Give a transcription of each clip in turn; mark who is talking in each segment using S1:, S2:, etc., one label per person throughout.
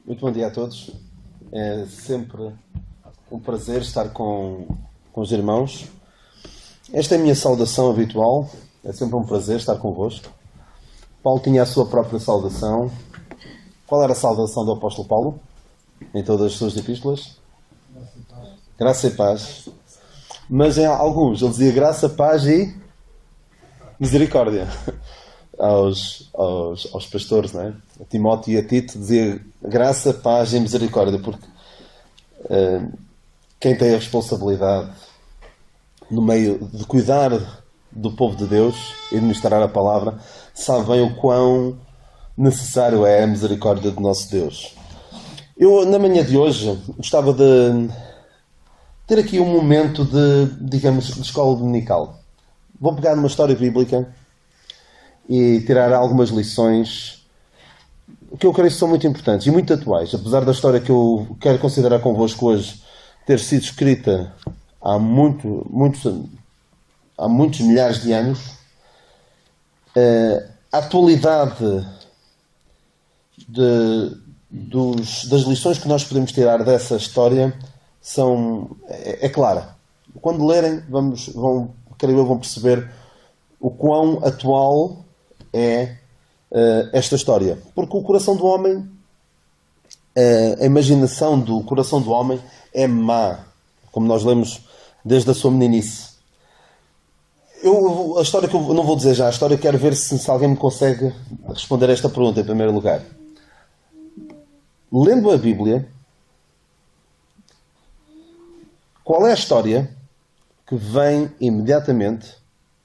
S1: Muito bom dia a todos. É sempre um prazer estar com os irmãos. Esta é a minha saudação habitual. É sempre um prazer estar convosco. Paulo tinha a sua própria saudação. Qual era a saudação do apóstolo Paulo? Em todas as suas epístolas? Graça e paz. Mas em alguns ele dizia graça, paz e misericórdia. Aos pastores, não é? A Timóteo e a Tito dizia graça, paz e misericórdia, porque quem tem a responsabilidade no meio de cuidar do povo de Deus e de ministrar a palavra sabe bem o quão necessário é a misericórdia do nosso Deus. Eu, na manhã de hoje, gostava de ter aqui um momento de escola dominical. Vou pegar numa história bíblica e tirar algumas lições que eu creio que são muito importantes e muito atuais, apesar da história que eu quero considerar convosco hoje ter sido escrita há muitos milhares de anos. A atualidade das lições que nós podemos tirar dessa história é clara. Quando lerem, vão perceber o quão atual é esta história. Porque o coração do homem, a imaginação do coração do homem é má, como nós lemos desde a sua meninice. A história que eu não vou dizer já, a história quero ver se alguém me consegue responder esta pergunta em primeiro lugar. Lendo a Bíblia, qual é a história que vem imediatamente?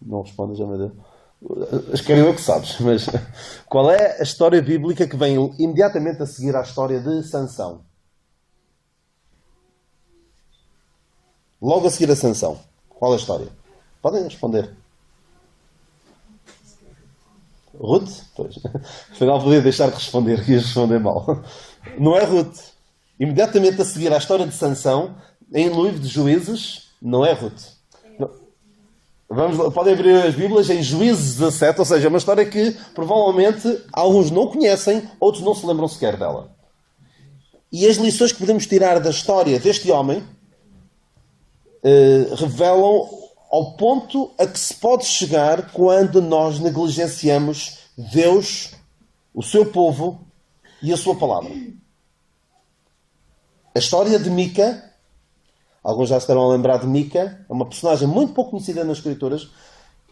S1: Não respondas, já me deu. Quero eu que sabes, mas qual é a história bíblica que vem imediatamente a seguir à história de Sansão? Logo a seguir a Sansão. Qual é a história? Podem responder. Ruth? Pois. Afinal podia deixar de responder, que ias responder mal. Não é Ruth. Imediatamente a seguir à história de Sansão, em livro de Juízes, não é Ruth. Podem abrir as Bíblias em Juízes 17, ou seja, é uma história que provavelmente alguns não conhecem, outros não se lembram sequer dela. E as lições que podemos tirar da história deste homem revelam ao ponto a que se pode chegar quando nós negligenciamos Deus, o seu povo e a sua palavra. A história de Mica, alguns já se deram a lembrar de Mica, é uma personagem muito pouco conhecida nas Escrituras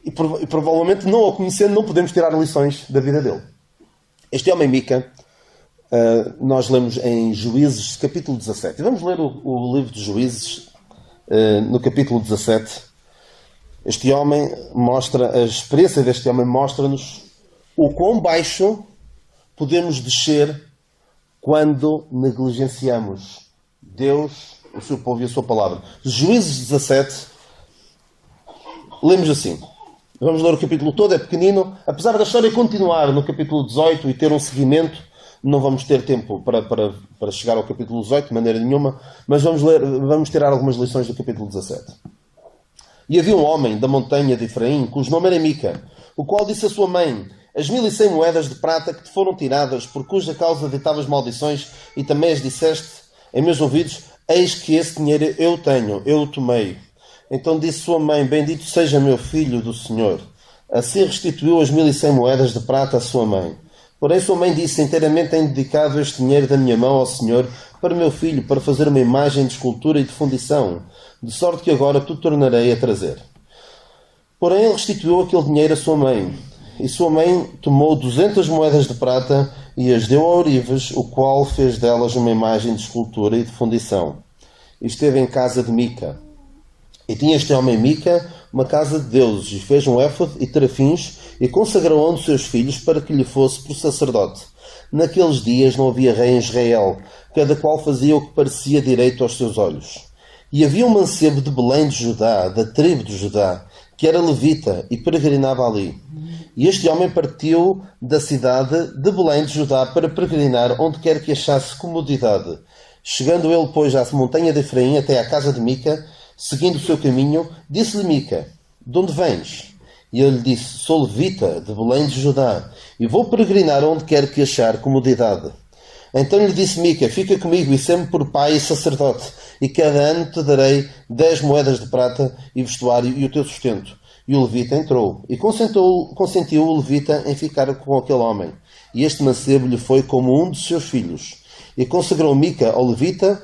S1: e provavelmente não a conhecendo não podemos tirar lições da vida dele. Este homem Mica, nós lemos em Juízes capítulo 17. E vamos ler o livro de Juízes no capítulo 17. Este homem a experiência deste homem mostra-nos o quão baixo podemos descer quando negligenciamos Deus, o seu povo e a sua palavra. Juízes 17, lemos assim. Vamos ler o capítulo todo, é pequenino. Apesar da história continuar no capítulo 18 e ter um seguimento, não vamos ter tempo para chegar ao capítulo 18 de maneira nenhuma, mas vamos tirar algumas lições do capítulo 17. E havia um homem da montanha de Efraim, cujo nome era Mica, o qual disse à sua mãe: as 1.100 moedas de prata que te foram tiradas, por cuja causa ditavas maldições, e também as disseste em meus ouvidos, eis que esse dinheiro eu tenho, eu o tomei. Então disse sua mãe: bendito seja meu filho do Senhor. Assim restituiu as 1.100 moedas de prata à sua mãe. Porém sua mãe disse: inteiramente tenho dedicado este dinheiro da minha mão ao Senhor para meu filho, para fazer uma imagem de escultura e de fundição, de sorte que agora tu tornarei a trazer. Porém ele restituiu aquele dinheiro à sua mãe. E sua mãe tomou 200 moedas de prata e as deu a Orives, o qual fez delas uma imagem de escultura e de fundição. E esteve em casa de Mica. E tinha este homem Mica uma casa de deuses, e fez um éfode e terafins, e consagrou um dos seus filhos para que lhe fosse por sacerdote. Naqueles dias não havia rei em Israel, cada qual fazia o que parecia direito aos seus olhos. E havia um mancebo de Belém de Judá, da tribo de Judá, que era levita, e peregrinava ali. E este homem partiu da cidade de Belém de Judá para peregrinar onde quer que achasse comodidade. Chegando ele, pois, à montanha de Efraim, até à casa de Mica, seguindo o seu caminho, disse-lhe Mica: de onde vens? E ele lhe disse: sou levita de Belém de Judá, e vou peregrinar onde quer que achar comodidade. Então lhe disse Mica: fica comigo e sê-me por pai e sacerdote, e cada ano te darei 10 moedas de prata e vestuário e o teu sustento. E o levita entrou, e consentiu o levita em ficar com aquele homem. E este mancebo lhe foi como um dos seus filhos. E consagrou Mica ao levita,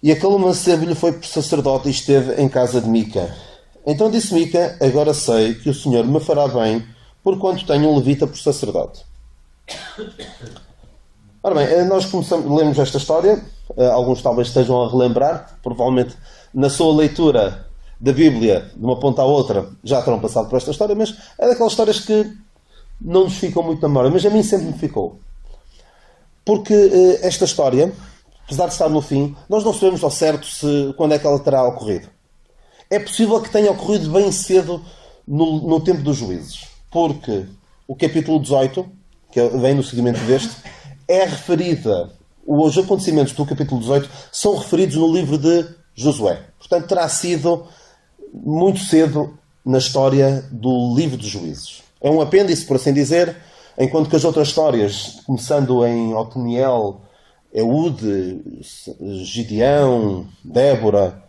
S1: e aquele mancebo lhe foi por sacerdote e esteve em casa de Mica. Então disse Mica: agora sei que o Senhor me fará bem, porquanto tenho um levita por sacerdote. Ora bem, nós lemos esta história, alguns talvez estejam a relembrar, provavelmente na sua leitura da Bíblia, de uma ponta à outra, já terão passado por esta história, mas é daquelas histórias que não nos ficam muito na memória, mas a mim sempre me ficou. Porque esta história, apesar de estar no fim, nós não sabemos ao certo quando é que ela terá ocorrido. É possível que tenha ocorrido bem cedo no tempo dos juízes, porque o capítulo 18, que vem no seguimento deste, é referida, os acontecimentos do capítulo 18 são referidos no livro de Josué. Portanto, terá sido muito cedo na história do livro dos juízes. É um apêndice, por assim dizer, enquanto que as outras histórias, começando em Otoniel, Eude, Gideão, Débora,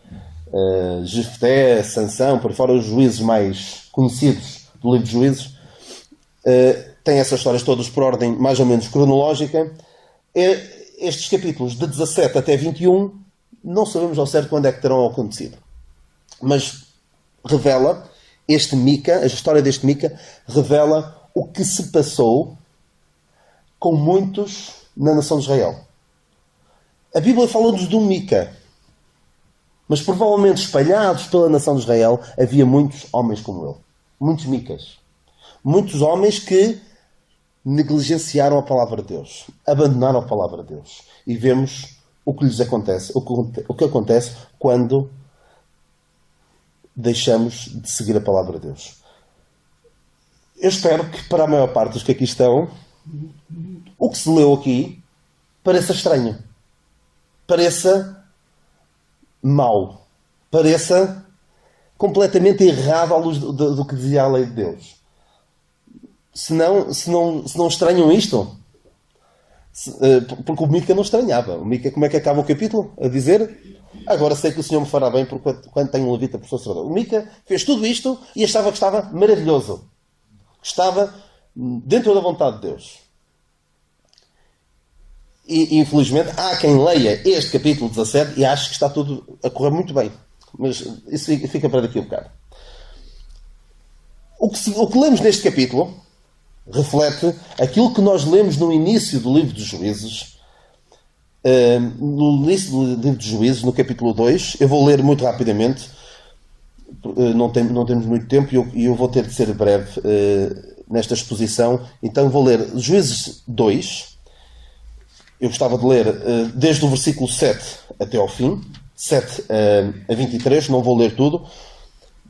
S1: Jefté, Sansão, por fora os juízes mais conhecidos do livro dos juízes, tem essas histórias todas por ordem mais ou menos cronológica. Estes capítulos de 17 até 21 não sabemos ao certo quando é que terão acontecido. Mas revela este Mica, a história deste Mica, revela o que se passou com muitos na nação de Israel. A Bíblia fala-nos de um Mica, mas provavelmente espalhados pela nação de Israel havia muitos homens como ele. Muitos Micas. Muitos homens que negligenciaram a palavra de Deus, abandonaram a palavra de Deus. E vemos o que lhes acontece, o que acontece quando deixamos de seguir a palavra de Deus. Eu espero que para a maior parte dos que aqui estão, o que se leu aqui pareça estranho, pareça mau, pareça completamente errado à luz do que dizia a lei de Deus. Se não estranham isto, porque o Mica não estranhava. O Mica, como é que acaba o capítulo? A dizer: agora sei que o Senhor me fará bem quando tenho um levita por sacerdote. O Mica fez tudo isto e achava que estava maravilhoso. Que estava dentro da vontade de Deus. E infelizmente há quem leia este capítulo 17 e ache que está tudo a correr muito bem. Mas isso fica para daqui a um bocado. O que lemos neste capítulo reflete aquilo que nós lemos no início do livro dos Juízes. No início do livro dos Juízes, no capítulo 2, eu vou ler muito rapidamente, não temos muito tempo e eu vou ter de ser breve nesta exposição, então vou ler Juízes 2. Eu gostava de ler desde o versículo 7 até ao fim, 7 a 23, não vou ler tudo,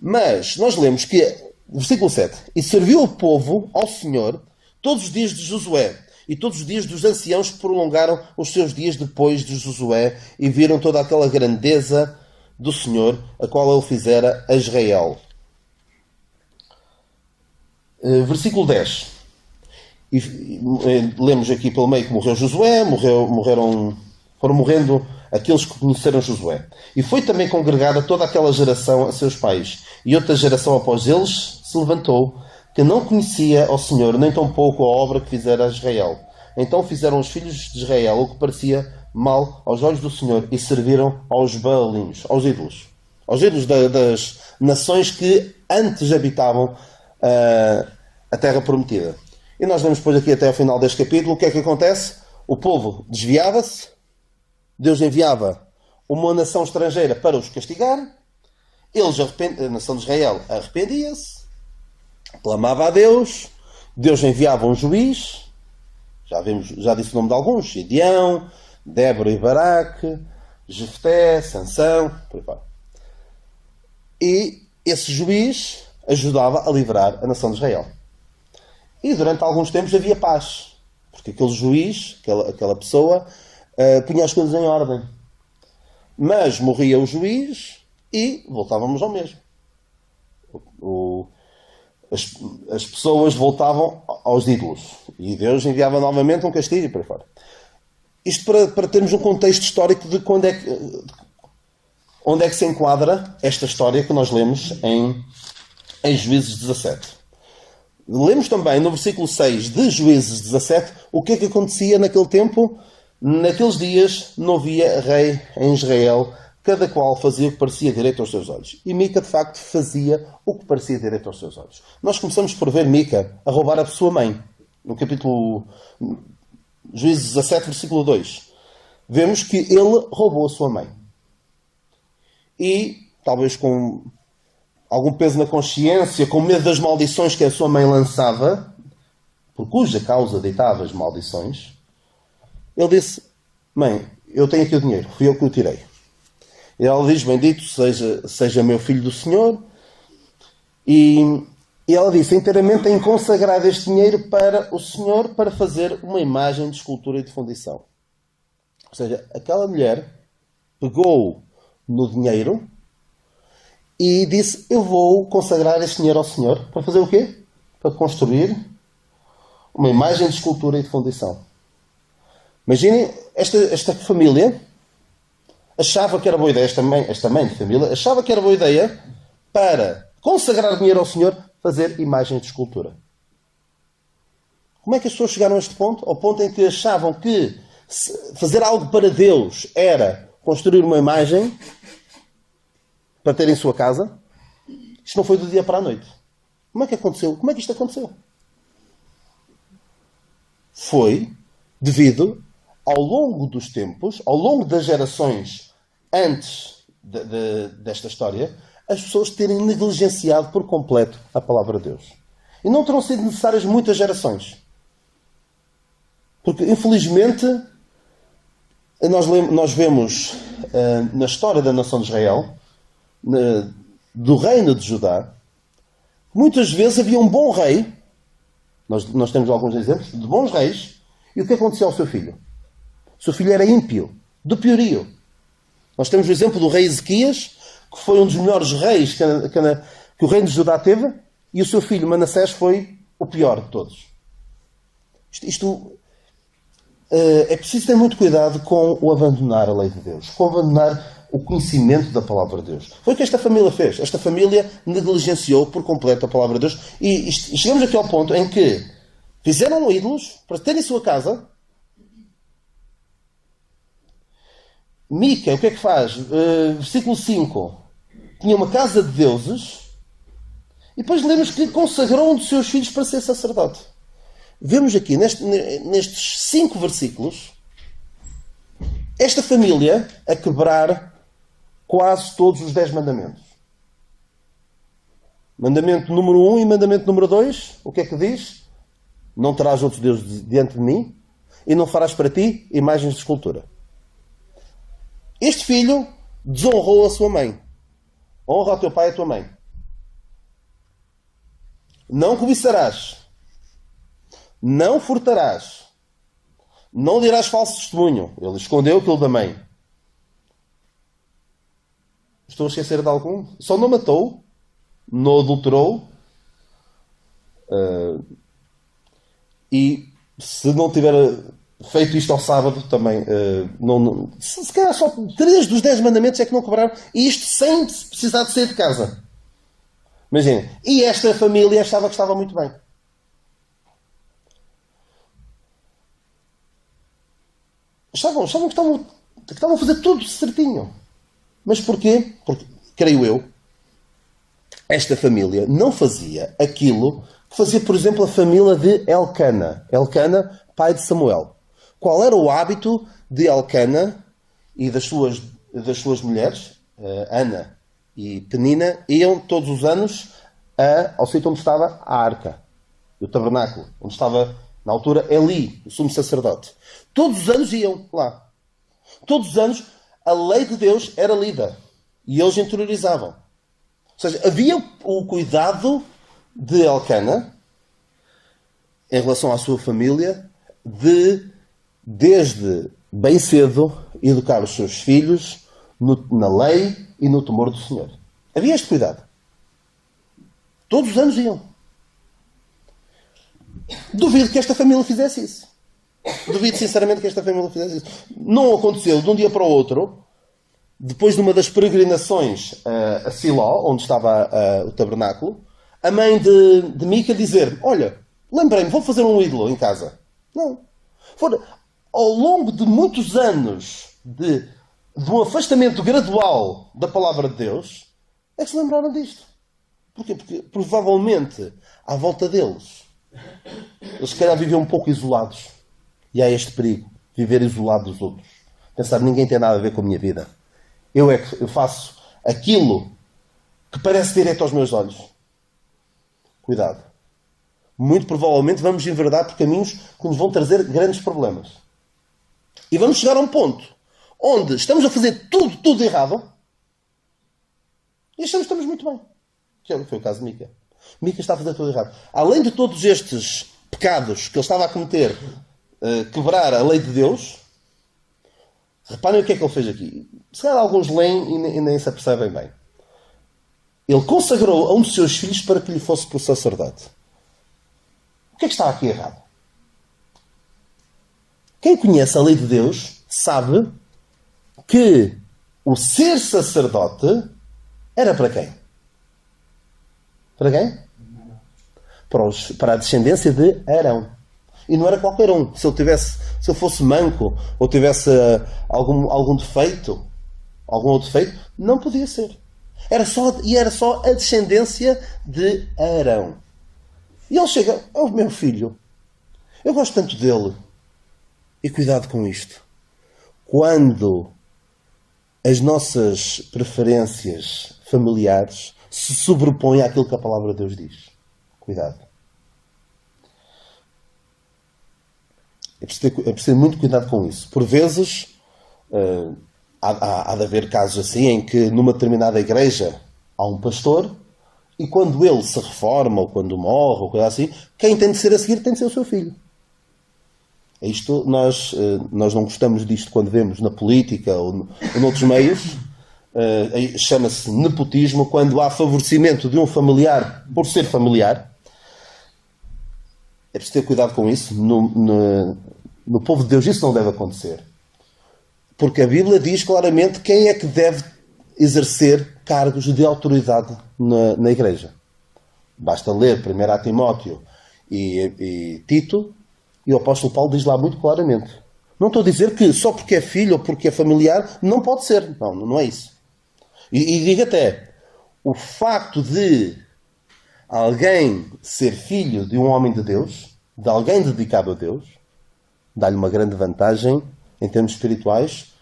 S1: mas nós lemos que versículo 7. E serviu o povo ao Senhor todos os dias de Josué, e todos os dias dos anciãos prolongaram os seus dias depois de Josué, e viram toda aquela grandeza do Senhor, a qual ele fizera a Israel. Versículo 10. E lemos aqui pelo meio que morreu Josué, foram morrendo aqueles que conheceram Josué. E foi também congregada toda aquela geração a seus pais. E outra geração após eles se levantou, que não conhecia ao Senhor, nem tampouco a obra que fizera a Israel. Então fizeram os filhos de Israel o que parecia mal aos olhos do Senhor e serviram aos Baalins, aos ídolos das nações que antes habitavam a terra prometida. E nós vamos depois aqui até ao final deste capítulo. O que é que acontece? O povo desviava-se, Deus enviava uma nação estrangeira para os castigar, a nação de Israel arrependia-se, clamava a Deus, Deus enviava um juiz, já disse o nome de alguns: Gideão, Débora e Baraque, Jefté, Sansão, por aí fora. E esse juiz ajudava a livrar a nação de Israel. E durante alguns tempos havia paz, porque aquele juiz, aquela pessoa, punha as coisas em ordem. Mas morria o juiz e voltávamos ao mesmo. As pessoas voltavam aos ídolos. E Deus enviava novamente um castigo e por aí fora. Isto para termos um contexto histórico de onde é que se enquadra esta história que nós lemos em Juízes 17. Lemos também no versículo 6 de Juízes 17 o que é que acontecia naquele tempo. Naqueles dias não havia rei em Israel, cada qual fazia o que parecia direito aos seus olhos. E Mica, de facto, fazia o que parecia direito aos seus olhos. Nós começamos por ver Mica a roubar a sua mãe. No capítulo Juízes 17, versículo 2. Vemos que ele roubou a sua mãe. E, talvez com algum peso na consciência, com medo das maldições que a sua mãe lançava, por cuja causa deitava as maldições, ele disse: mãe, eu tenho aqui o dinheiro, fui eu que o tirei. E ela diz: bendito seja meu filho do Senhor. E ela disse: inteiramente tenho consagrado este dinheiro para o Senhor, para fazer uma imagem de escultura e de fundição. Ou seja, aquela mulher pegou no dinheiro e disse: eu vou consagrar este dinheiro ao Senhor. Para fazer o quê? Para construir uma imagem de escultura e de fundição. Imaginem, esta família achava que era boa ideia, esta mãe de família, achava que era boa ideia para consagrar dinheiro ao Senhor, fazer imagens de escultura. Como é que as pessoas chegaram a este ponto? Ao ponto em que achavam que fazer algo para Deus era construir uma imagem para ter em sua casa. Isto não foi do dia para a noite. Como é que aconteceu? Como é que isto aconteceu? Foi devido ao longo dos tempos, ao longo das gerações antes desta história, as pessoas terem negligenciado por completo a palavra de Deus. E não terão sido necessárias muitas gerações. Porque, infelizmente, nós vemos na história da nação de Israel, do reino de Judá, muitas vezes havia um bom rei. Nós temos alguns exemplos de bons reis. E o que aconteceu ao seu filho? O seu filho era ímpio, do piorio. Nós temos o exemplo do rei Ezequias, que foi um dos melhores reis que o reino de Judá teve, e o seu filho Manassés foi o pior de todos. É preciso ter muito cuidado com o abandonar a lei de Deus, com abandonar o conhecimento da palavra de Deus. Foi o que esta família fez. Esta família negligenciou por completo a palavra de Deus. E chegamos aqui ao ponto em que fizeram ídolos para ter em sua casa. Mica, o que é que faz? Versículo 5. Tinha uma casa de deuses e depois lemos que consagrou um dos seus filhos para ser sacerdote. Vemos aqui, nestes 5 versículos, esta família a quebrar quase todos os 10 mandamentos. Mandamento número 1 e mandamento número 2, o que é que diz? Não terás outros deuses diante de mim e não farás para ti imagens de escultura. Este filho desonrou a sua mãe. Honra o teu pai e a tua mãe. Não cobiçarás. Não furtarás. Não dirás falso testemunho. Ele escondeu aquilo da mãe. Estou a esquecer de algum? Só não matou. Não adulterou. E se não tiver feito isto ao sábado também, se calhar só 3 dos 10 mandamentos é que não quebraram, e isto sem precisar de sair de casa. Imaginem. E esta família achava que estava muito bem. Achavam que estavam a fazer tudo certinho. Mas porquê? Porque, creio eu, esta família não fazia aquilo que fazia, por exemplo, a família de Elcana. Elcana, pai de Samuel. Qual era o hábito de Elcana e das suas mulheres, Ana e Penina, iam todos os anos ao sítio onde estava a arca, o tabernáculo, onde estava, na altura, Eli, o sumo sacerdote. Todos os anos iam lá. Todos os anos a lei de Deus era lida. E eles interiorizavam. Ou seja, havia o cuidado de Elcana, em relação à sua família, de, desde bem cedo, educar os seus filhos na lei e no temor do Senhor. Havia este cuidado. Todos os anos iam. Duvido que esta família fizesse isso. Duvido sinceramente que esta família fizesse isso. Não aconteceu de um dia para o outro, depois de uma das peregrinações a Siló, onde estava o tabernáculo, a mãe de Mica dizer: olha, lembrei-me, vou fazer um ídolo em casa. Não. Ao longo de muitos anos de um afastamento gradual da palavra de Deus, é que se lembraram disto. Porquê? Porque provavelmente, à volta deles, eles se calhar viviam um pouco isolados. E há este perigo, viver isolado dos outros. Pensar, ninguém tem nada a ver com a minha vida. Eu faço aquilo que parece direto aos meus olhos. Cuidado. Muito provavelmente vamos enverdar por caminhos que nos vão trazer grandes problemas. E vamos chegar a um ponto onde estamos a fazer tudo errado e achamos que estamos muito bem. Que foi o caso de Mica. Mica está a fazer tudo errado. Além de todos estes pecados que ele estava a cometer, quebrar a lei de Deus, reparem o que é que ele fez aqui. Se calhar alguns leem e nem se apercebem bem. Ele consagrou a um dos seus filhos para que lhe fosse por sacerdote. O que é que está aqui errado? Quem conhece a lei de Deus sabe que o ser sacerdote era para quem? Para quem? Para a descendência de Arão. E não era qualquer um. Se ele fosse manco ou tivesse algum defeito, algum outro defeito, não podia ser. Era só a descendência de Arão. E ele chega: oh, meu filho, eu gosto tanto dele. E cuidado com isto. Quando as nossas preferências familiares se sobrepõem àquilo que a palavra de Deus diz. Cuidado. É preciso ter muito cuidado com isso. Por vezes, há de haver casos assim em que numa determinada igreja há um pastor e quando ele se reforma ou quando morre ou coisa assim, quem tem de ser a seguir tem de ser o seu filho. Isto, nós não gostamos disto quando vemos na política ou noutros meios. Chama-se nepotismo, quando há favorecimento de um familiar por ser familiar. É preciso ter cuidado com isso. No povo de Deus isso não deve acontecer. Porque a Bíblia diz claramente quem é que deve exercer cargos de autoridade na igreja. Basta ler 1 Timóteo e Tito, e o apóstolo Paulo diz lá muito claramente. Não estou a dizer que só porque é filho ou porque é familiar não pode ser. Não é isso. E digo até, o facto de alguém ser filho de um homem de Deus, de alguém dedicado a Deus, dá-lhe uma grande vantagem em termos espirituais,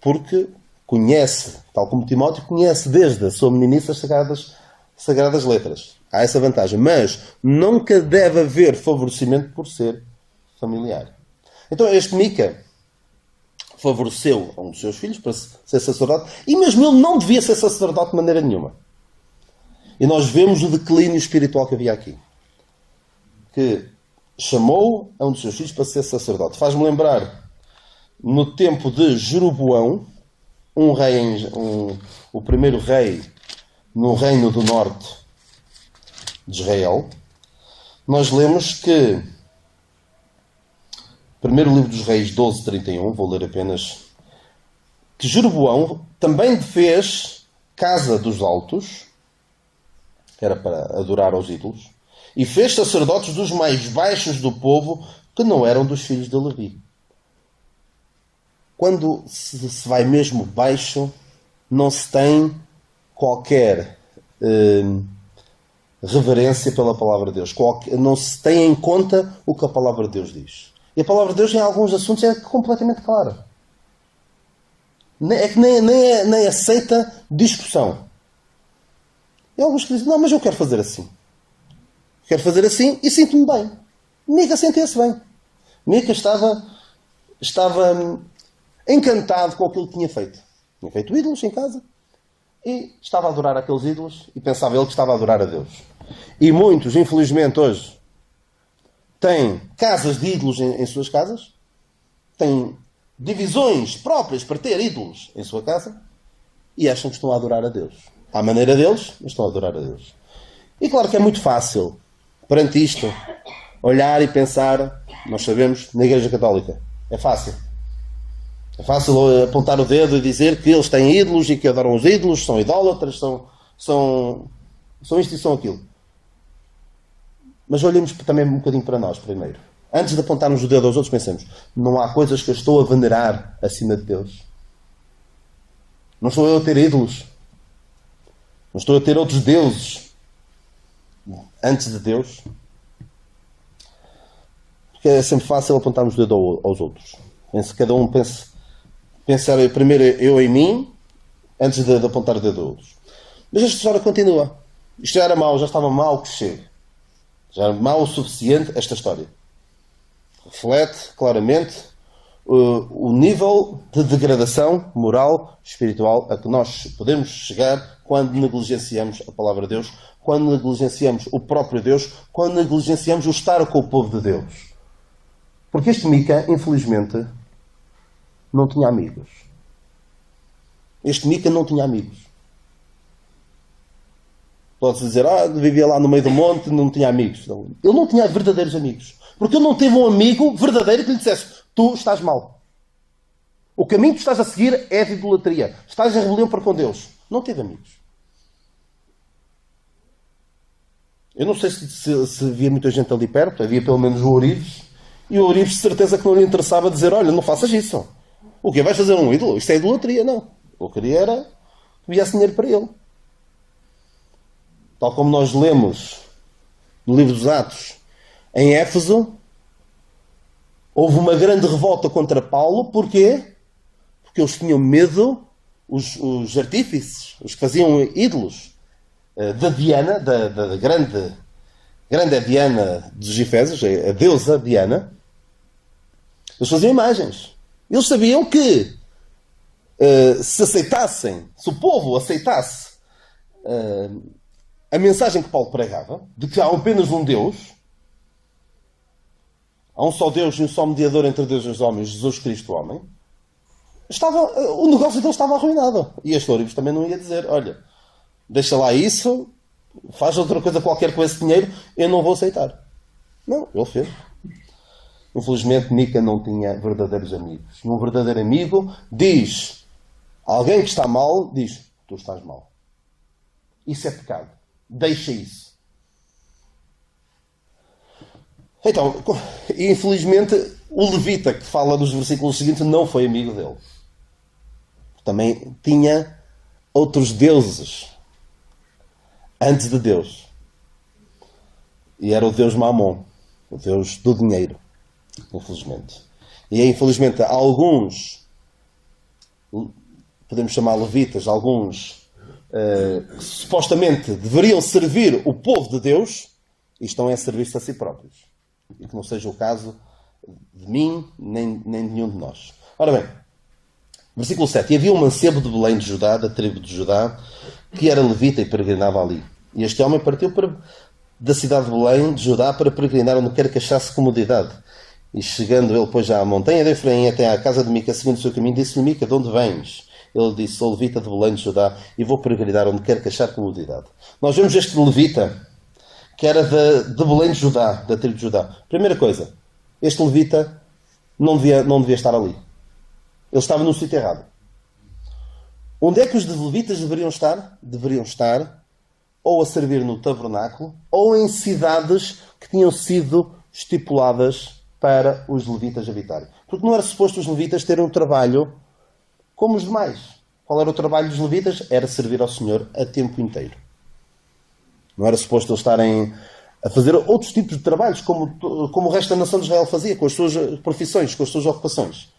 S1: porque conhece, tal como Timóteo, conhece desde a sua meninice as sagradas letras. Há essa vantagem. Mas nunca deve haver favorecimento por ser familiar. Então este Mica favoreceu a um dos seus filhos para ser sacerdote, e mesmo ele não devia ser sacerdote de maneira nenhuma. E nós vemos o declínio espiritual que havia aqui. Que chamou a um dos seus filhos para ser sacerdote. Faz-me lembrar, no tempo de Jeroboão, o primeiro rei no reino do norte de Israel, nós lemos que, primeiro livro dos Reis 12:31, vou ler apenas, que Jeroboão também fez casa dos altos, que era para adorar aos ídolos, e fez sacerdotes dos mais baixos do povo, que não eram dos filhos de Levi. Quando se vai mesmo baixo, não se tem qualquer reverência pela palavra de Deus. Não se tem em conta o que a palavra de Deus diz. E a palavra de Deus, em alguns assuntos, é completamente clara. É que nem aceita discussão. E alguns que dizem: não, mas eu quero fazer assim. Quero fazer assim e sinto-me bem. Mica sentia-se bem. Mica estava encantado com aquilo que tinha feito. Tinha feito ídolos em casa e estava a adorar aqueles ídolos e pensava ele que estava a adorar a Deus. E muitos, infelizmente, hoje têm casas de ídolos em suas casas, têm divisões próprias para ter ídolos em sua casa e acham que estão a adorar a Deus. À maneira deles, mas estão a adorar a Deus. E claro que é muito fácil, perante isto, olhar e pensar, nós sabemos, na Igreja Católica. É fácil. É fácil apontar o dedo e dizer que eles têm ídolos e que adoram os ídolos, são idólatras, são isto e são aquilo. Mas olhemos também um bocadinho para nós primeiro. Antes de apontarmos o dedo aos outros, pensemos, não há coisas que eu estou a venerar acima de Deus. Não estou eu a ter ídolos. Não estou a ter outros deuses antes de Deus. Porque é sempre fácil apontarmos o dedo aos outros. Cada um pensar primeiro eu em mim, antes de apontar o dedo aos outros. Mas esta história continua. Isto já era mau, já estava mau que chega. Já era mau o suficiente esta história. Reflete claramente o nível de degradação moral, espiritual a que nós podemos chegar quando negligenciamos a palavra de Deus, quando negligenciamos o próprio Deus, quando negligenciamos o estar com o povo de Deus. Porque este Mica, infelizmente, não tinha amigos. Este Mica não tinha amigos. Pode-se dizer, vivia lá no meio do monte, não tinha amigos. Ele não tinha verdadeiros amigos. Porque ele não teve um amigo verdadeiro que lhe dissesse, tu estás mal. O caminho que estás a seguir é de idolatria. Estás em rebelião para com Deus. Não teve amigos. Eu não sei se havia muita gente ali perto. Havia pelo menos o Ourives. E o Ourives de certeza que não lhe interessava dizer, olha, não faças isso. O quê? Vais fazer um ídolo? Isto é idolatria. Não. O que queria era que viesse dinheiro para ele. Tal como nós lemos no livro dos Atos, em Éfeso, houve uma grande revolta contra Paulo. Porquê? Porque eles tinham medo, os artífices, os que faziam ídolos, da Diana, da grande Diana dos Efésios, a deusa Diana. Eles faziam imagens. Eles sabiam que se o povo aceitasse a mensagem que Paulo pregava, de que há apenas um Deus, há um só Deus e um só mediador entre Deus e os homens, Jesus Cristo, homem, o negócio dele estava arruinado. E este Ourives também não ia dizer, olha, deixa lá isso, faz outra coisa qualquer com esse dinheiro, eu não vou aceitar. Não, ele fez. Infelizmente, Mica não tinha verdadeiros amigos. Um verdadeiro amigo diz, alguém que está mal, diz, tu estás mal. Isso é pecado. Deixa isso. Então, infelizmente, o levita que fala nos versículos seguintes não foi amigo dele. Também tinha outros deuses antes de Deus. E era o Deus Mamon, o Deus do dinheiro, infelizmente. E infelizmente alguns, podemos chamar levitas, alguns que supostamente deveriam servir o povo de Deus e estão a servir-se a si próprios. E que não seja o caso de mim, nem de nenhum de nós. Ora bem, versículo 7. E havia um mancebo de Belém de Judá, da tribo de Judá, que era levita e peregrinava ali. E este homem partiu da cidade de Belém de Judá para peregrinar onde quer que achasse comodidade. E chegando ele, pois, já à montanha de Efraim, até à casa de Mica, seguindo o seu caminho, disse-lhe: Mica, de onde vens? Ele disse: sou levita de Belém de Judá e vou peregrinar onde quer que achar comodidade. Nós vemos este levita que era de Belém de Judá, da tribo de Judá. Primeira coisa, este levita não devia estar ali. Ele estava no sítio errado. Onde é que os levitas deveriam estar? Deveriam estar ou a servir no tabernáculo ou em cidades que tinham sido estipuladas para os levitas habitarem. Porque não era suposto os levitas terem um trabalho como os demais. Qual era o trabalho dos levitas? Era servir ao Senhor a tempo inteiro. Não era suposto eles estarem a fazer outros tipos de trabalhos, como o resto da nação de Israel fazia, com as suas profissões, com as suas ocupações.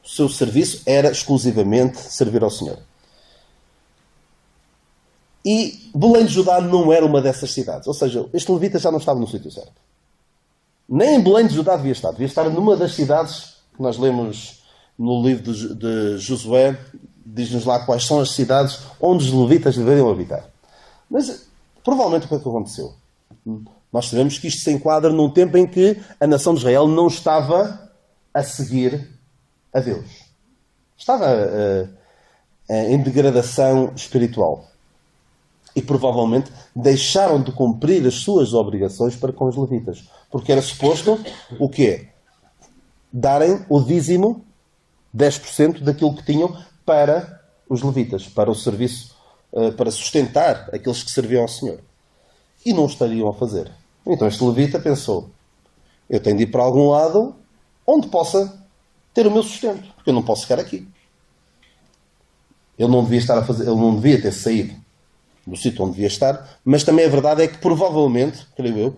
S1: O seu serviço era exclusivamente servir ao Senhor. E Belém de Judá não era uma dessas cidades. Ou seja, este levita já não estava no sítio certo. Nem em Belém de Judá devia estar. Devia estar numa das cidades que nós lemos no livro de Josué. Diz-nos lá quais são as cidades onde os levitas deveriam habitar. Mas, provavelmente, o que é que aconteceu? Nós sabemos que isto se enquadra num tempo em que a nação de Israel não estava a seguir a Deus. Estava em degradação espiritual. E provavelmente deixaram de cumprir as suas obrigações para com os levitas. Porque era suposto o quê? Darem o dízimo, 10% daquilo que tinham para os levitas, para o serviço, para sustentar aqueles que serviam ao Senhor. E não o estariam a fazer. Então este levita pensou, eu tenho de ir para algum lado onde possa ter o meu sustento, porque eu não posso ficar aqui. Ele não devia ter saído do sítio onde devia estar, mas também a verdade é que provavelmente, creio eu,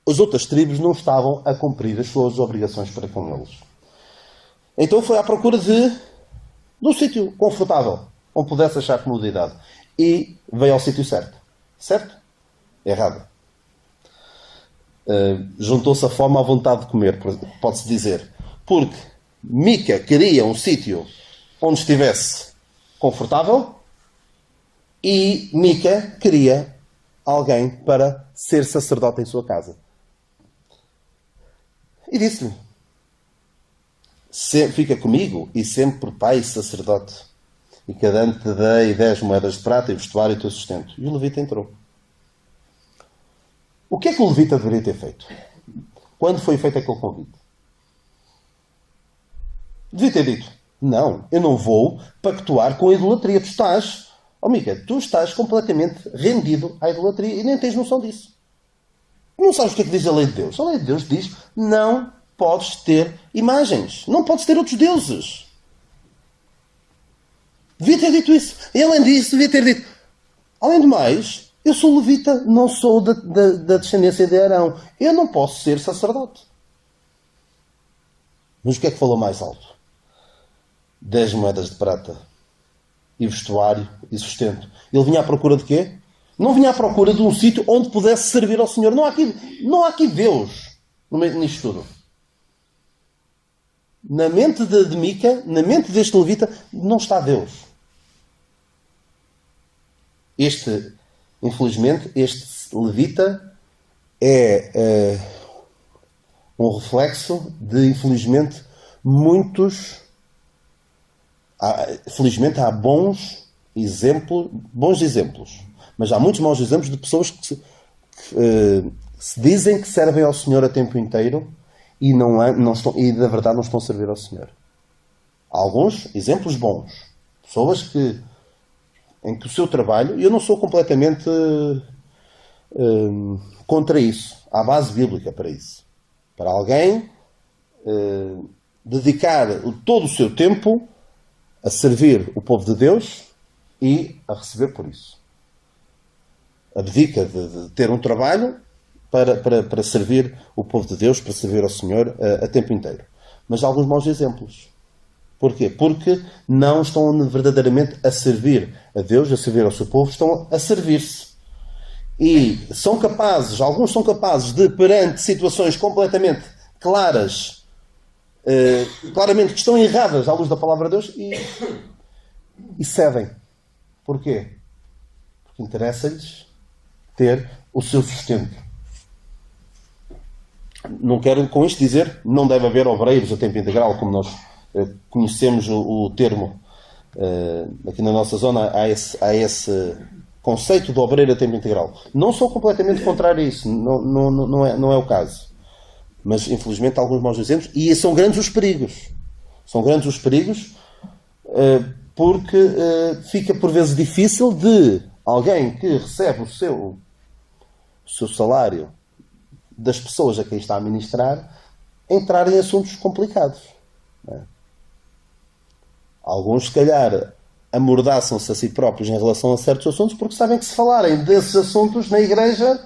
S1: as outras tribos não estavam a cumprir as suas obrigações para com eles. Então foi à procura de um sítio confortável, onde pudesse achar comodidade. E veio ao sítio certo. Certo? Errado. Juntou-se a fome à vontade de comer, pode-se dizer. Porque Mica queria um sítio onde estivesse confortável e Mica queria alguém para ser sacerdote em sua casa. E disse-lhe, fica comigo e sempre por pai e sacerdote. E cada ano te dei 10 moedas de prata e vestuário e teu sustento. E o levita entrou. O que é que o levita deveria ter feito? Quando foi feito aquele convite? Devia ter dito, não, eu não vou pactuar com a idolatria. Tu estás completamente rendido à idolatria e nem tens noção disso. Não sabes o que é que diz a lei de Deus? A lei de Deus diz, não podes ter imagens. Não podes ter outros deuses. Devia ter dito isso. E além disso, devia ter dito, além do mais, eu sou levita, não sou da descendência de Arão. Eu não posso ser sacerdote. Mas o que é que falou mais alto? 10 moedas de prata e vestuário e sustento. Ele vinha à procura de quê? Não vinha à procura de um sítio onde pudesse servir ao Senhor. Não há aqui Deus nisto tudo. Na mente de Mica, na mente deste levita, não está Deus. Infelizmente, este levita é um reflexo de, infelizmente, felizmente há bons exemplos, mas há muitos maus exemplos de pessoas que se dizem que servem ao Senhor a tempo inteiro e não estão, e na verdade não estão a servir ao Senhor. Há alguns exemplos bons, pessoas em que o seu trabalho, e eu não sou completamente contra isso, há base bíblica para isso, para alguém dedicar todo o seu tempo a servir o povo de Deus e a receber por isso. Abdica de ter um trabalho para servir o povo de Deus, para servir ao Senhor a tempo inteiro. Mas há alguns maus exemplos. Porquê? Porque não estão verdadeiramente a servir a Deus, a servir ao seu povo, estão a servir-se. E alguns são capazes de, perante situações completamente claras, claramente que estão erradas à luz da palavra de Deus, e cedem. Porquê? Porque interessa-lhes ter o seu sustento. Não quero com isto dizer não deve haver obreiros a tempo integral, como nós conhecemos o termo aqui na nossa zona. Há esse conceito de obreiro a tempo integral. Não sou completamente contrário a isso, não é o caso. Mas infelizmente há alguns maus exemplos, e são grandes os perigos. São grandes os perigos porque fica por vezes difícil de alguém que recebe o seu salário das pessoas a quem está a ministrar entrar em assuntos complicados. Não é? Alguns, se calhar, amordaçam-se a si próprios em relação a certos assuntos porque sabem que, se falarem desses assuntos na igreja,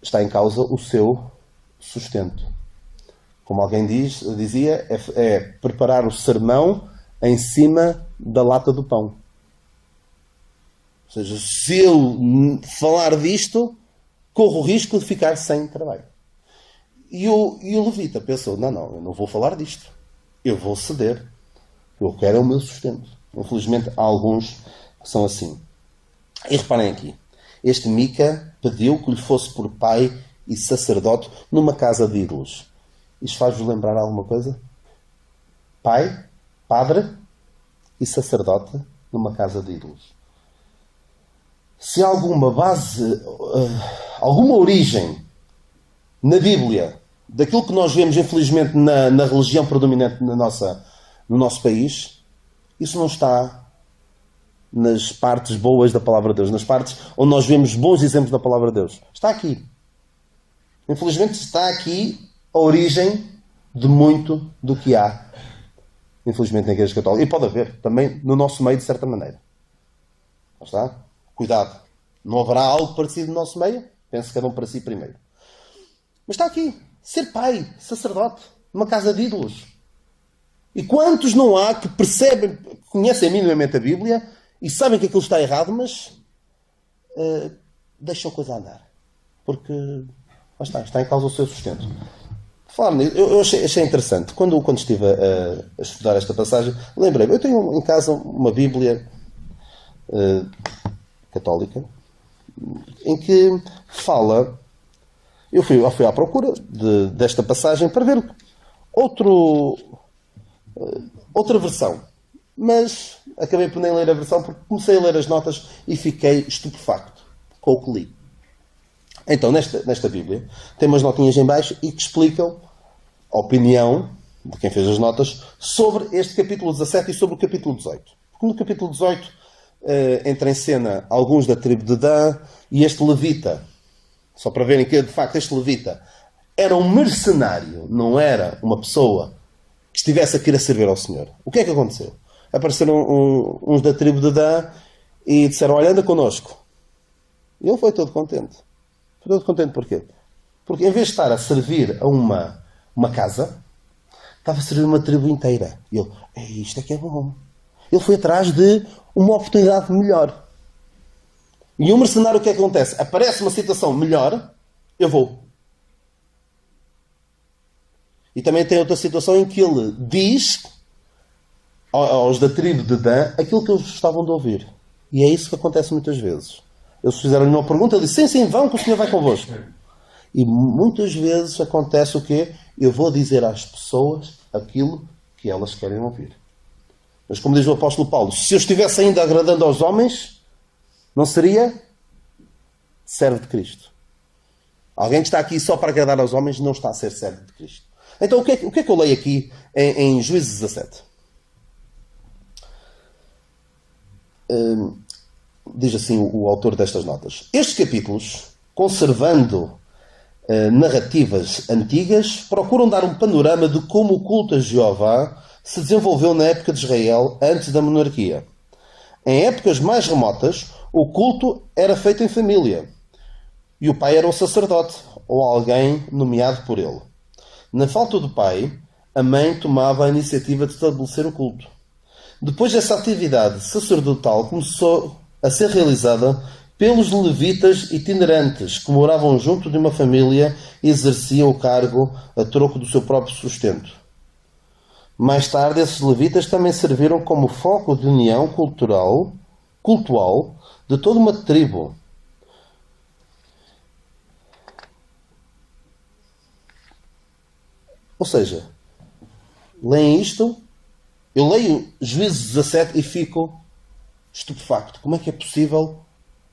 S1: está em causa o seu sustento. Como alguém dizia, é preparar o sermão em cima da lata do pão. Ou seja, se eu falar disto, corro o risco de ficar sem trabalho. E o levita pensou, não, eu não vou falar disto. Eu vou ceder. Eu quero o meu sustento. Infelizmente, há alguns que são assim. E reparem aqui. Este Mica pediu que lhe fosse por pai e sacerdote numa casa de ídolos. Isto faz-vos lembrar alguma coisa? Pai, padre e sacerdote numa casa de ídolos. Se há alguma base, alguma origem na Bíblia daquilo que nós vemos, infelizmente, na religião predominante no nosso país, isso não está nas partes boas da palavra de Deus, nas partes onde nós vemos bons exemplos da palavra de Deus. Está aqui. Infelizmente está aqui a origem de muito do que há, infelizmente, na Igreja Católica. E pode haver também no nosso meio, de certa maneira. Está? Cuidado. Não haverá algo parecido no nosso meio? Pense cada um para si primeiro. Mas está aqui. Ser pai, sacerdote, numa casa de ídolos. E quantos não há que percebem, conhecem minimamente a Bíblia e sabem que aquilo está errado, mas deixam a coisa andar. Porque está em causa o seu sustento. Falar nisso, eu achei interessante. Quando estive a estudar esta passagem, lembrei-me, eu tenho em casa uma Bíblia católica, em que fala... Eu fui à procura desta passagem para ver outra versão. Mas acabei por nem ler a versão, porque comecei a ler as notas e fiquei estupefacto com o que li. Então, nesta Bíblia, tem umas notinhas em baixo e que explicam a opinião de quem fez as notas sobre este capítulo 17 e sobre o capítulo 18. Porque no capítulo 18 entra em cena alguns da tribo de Dan e este levita. Só para verem que, de facto, este levita era um mercenário, não era uma pessoa que estivesse a querer servir ao Senhor. O que é que aconteceu? Apareceram uns da tribo de Dan e disseram, olha, anda connosco. E ele foi todo contente. Foi todo contente porquê? Porque em vez de estar a servir a uma casa, estava a servir uma tribo inteira. E ele, isto é que é bom. Ele foi atrás de uma oportunidade melhor. E um mercenário, o que é que acontece? Aparece uma situação melhor, eu vou. E também tem outra situação em que ele diz aos da tribo de Dan aquilo que eles gostavam de ouvir. E é isso que acontece muitas vezes. Eles fizeram-lhe uma pergunta, ele disse, sim, vão que o Senhor vai convosco. E muitas vezes acontece o quê? Eu vou dizer às pessoas aquilo que elas querem ouvir. Mas como diz o apóstolo Paulo, se eu estivesse ainda agradando aos homens, não seria servo de Cristo. Alguém que está aqui só para agradar aos homens não está a ser servo de Cristo. Então o que é que eu leio aqui em Juízes 17? Diz assim o autor destas notas. Estes capítulos, conservando narrativas antigas, procuram dar um panorama de como o culto a Jeová se desenvolveu na época de Israel, antes da monarquia. Em épocas mais remotas, o culto era feito em família. E o pai era o sacerdote, ou alguém nomeado por ele. Na falta do pai, a mãe tomava a iniciativa de estabelecer o culto. Depois dessa atividade sacerdotal começou a ser realizada pelos levitas itinerantes, que moravam junto de uma família e exerciam o cargo a troco do seu próprio sustento. Mais tarde, esses levitas também serviram como foco de união cultural de toda uma tribo. Ou seja, leem isto, eu leio Juízes 17 e fico estupefacto. Como é que é possível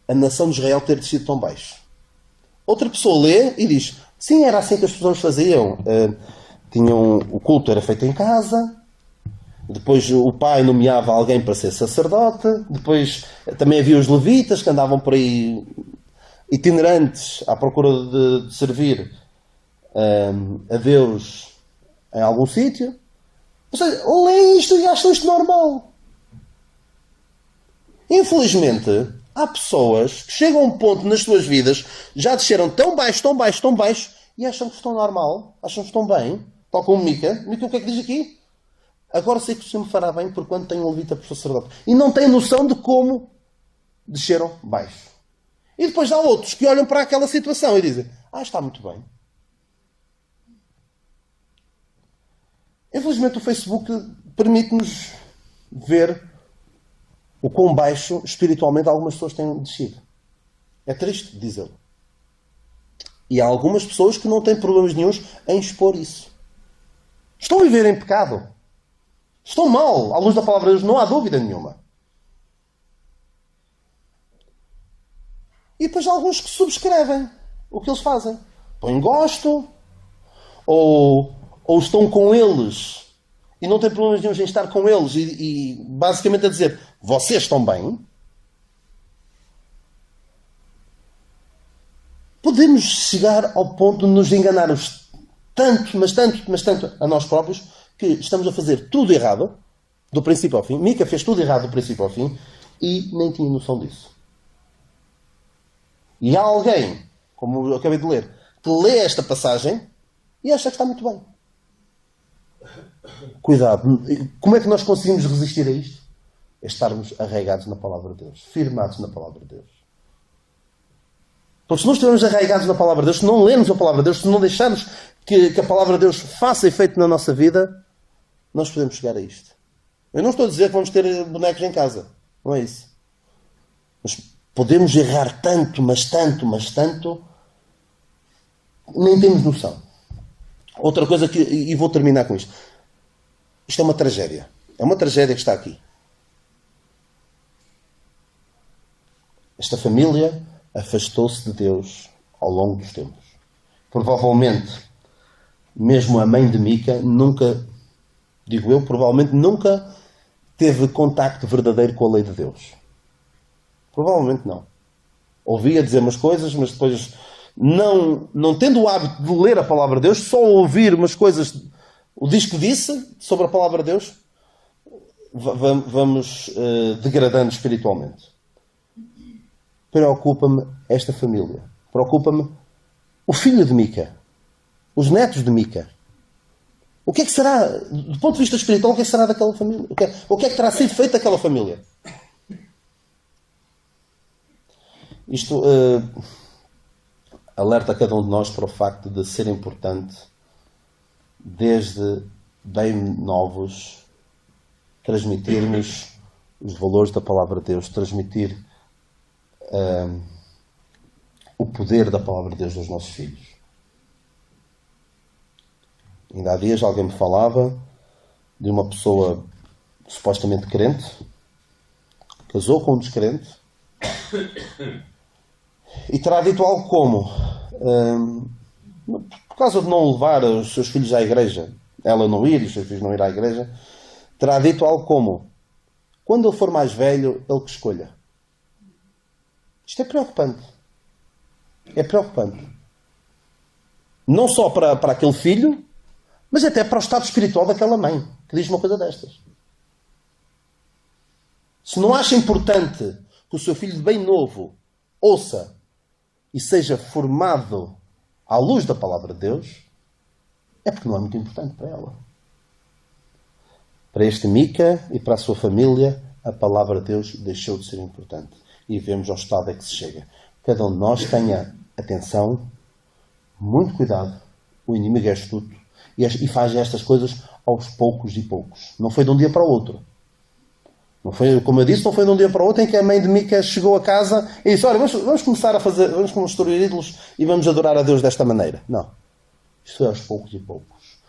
S1: a nação de Israel ter descido tão baixo? Outra pessoa lê e diz, sim, era assim que as pessoas faziam. O culto era feito em casa, depois o pai nomeava alguém para ser sacerdote, depois também havia os levitas que andavam por aí itinerantes à procura de servir a Deus em algum sítio. Ou seja, leem isto e acham isto normal. Infelizmente, há pessoas que chegam a um ponto nas suas vidas, já desceram tão baixo, tão baixo, tão baixo, e acham que estão normal, acham que estão bem, tal como Mica. Mica, o que é que diz aqui? Agora sei que o Senhor me fará bem porquanto tenho um levita por sacerdote. E não têm noção de como desceram baixo. E depois há outros que olham para aquela situação e dizem, está muito bem. Infelizmente o Facebook permite-nos ver o quão baixo espiritualmente algumas pessoas têm descido. É triste dizê-lo. E há algumas pessoas que não têm problemas nenhuns em expor isso. Estão a viver em pecado. Estão mal, à luz da palavra de Deus, não há dúvida nenhuma. E depois há alguns que subscrevem o que eles fazem. Põem gosto, ou estão com eles e não têm problemas nenhum em estar com eles e basicamente a dizer, vocês estão bem. Podemos chegar ao ponto de nos enganarmos tanto, mas tanto a nós próprios, que estamos a fazer tudo errado, do princípio ao fim. Mica fez tudo errado do princípio ao fim e nem tinha noção disso. E há alguém, como eu acabei de ler, que lê esta passagem e acha que está muito bem. Cuidado. Como é que nós conseguimos resistir a isto? É estarmos arraigados na palavra de Deus. Firmados na palavra de Deus. Porque se não estivermos arraigados na palavra de Deus, se não lermos a palavra de Deus, se não deixarmos que a palavra de Deus faça efeito na nossa vida, nós podemos chegar a isto. Eu não estou a dizer que vamos ter bonecos em casa. Não é isso. Mas podemos errar tanto, mas tanto, nem temos noção. Outra coisa que... E vou terminar com isto. Isto é uma tragédia. É uma tragédia que está aqui. Esta família afastou-se de Deus ao longo dos tempos. Provavelmente, mesmo a mãe de Mica nunca, digo eu, provavelmente nunca teve contacto verdadeiro com a lei de Deus. Provavelmente não. Ouvia dizer umas coisas, mas depois, não tendo o hábito de ler a palavra de Deus, só ouvir umas coisas, o diz que disse sobre a palavra de Deus, vamos degradando espiritualmente. Preocupa-me esta família. Preocupa-me o filho de Mica. Os netos de Mica. O que é que será, do ponto de vista espiritual, o que é que será daquela família? O que é que terá sido feito daquela família? Isto alerta cada um de nós para o facto de ser importante, desde bem novos, transmitirmos os valores da palavra de Deus, transmitir o poder da palavra de Deus aos nossos filhos. Ainda há dias alguém me falava de uma pessoa supostamente crente, casou com um descrente e terá dito algo como, por causa de não levar os seus filhos à igreja, ela não ir e os seus filhos não ir à igreja, terá dito algo como, quando ele for mais velho, ele que escolha. Isto é preocupante. É preocupante. Não só para aquele filho, mas até para o estado espiritual daquela mãe, que diz uma coisa destas. Se não acha importante que o seu filho bem novo ouça e seja formado à luz da palavra de Deus, é porque não é muito importante para ela. Para este Mica e para a sua família, a palavra de Deus deixou de ser importante. E vemos ao estado a que se chega. Cada um de nós tenha atenção, muito cuidado. O inimigo é astuto e faz estas coisas aos poucos e poucos. Não foi de um dia para o outro. Não foi, como eu disse, não foi de um dia para o outro em que a mãe de Mica chegou a casa e disse, olha, vamos começar a fazer, vamos construir ídolos e vamos adorar a Deus desta maneira. Não. Isto foi aos poucos e poucos.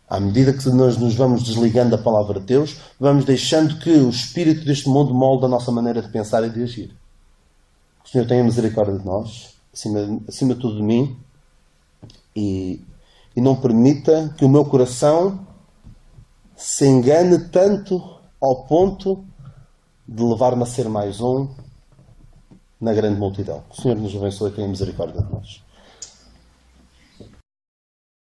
S1: À medida que nós nos vamos desligando da palavra de Deus, vamos deixando que o espírito deste mundo molde a nossa maneira de pensar e de agir. O Senhor tenha misericórdia de nós, acima de tudo de mim, e não permita que o meu coração se engane tanto ao ponto de levar-me a ser mais um na grande multidão. O Senhor nos abençoe e tenha misericórdia de nós.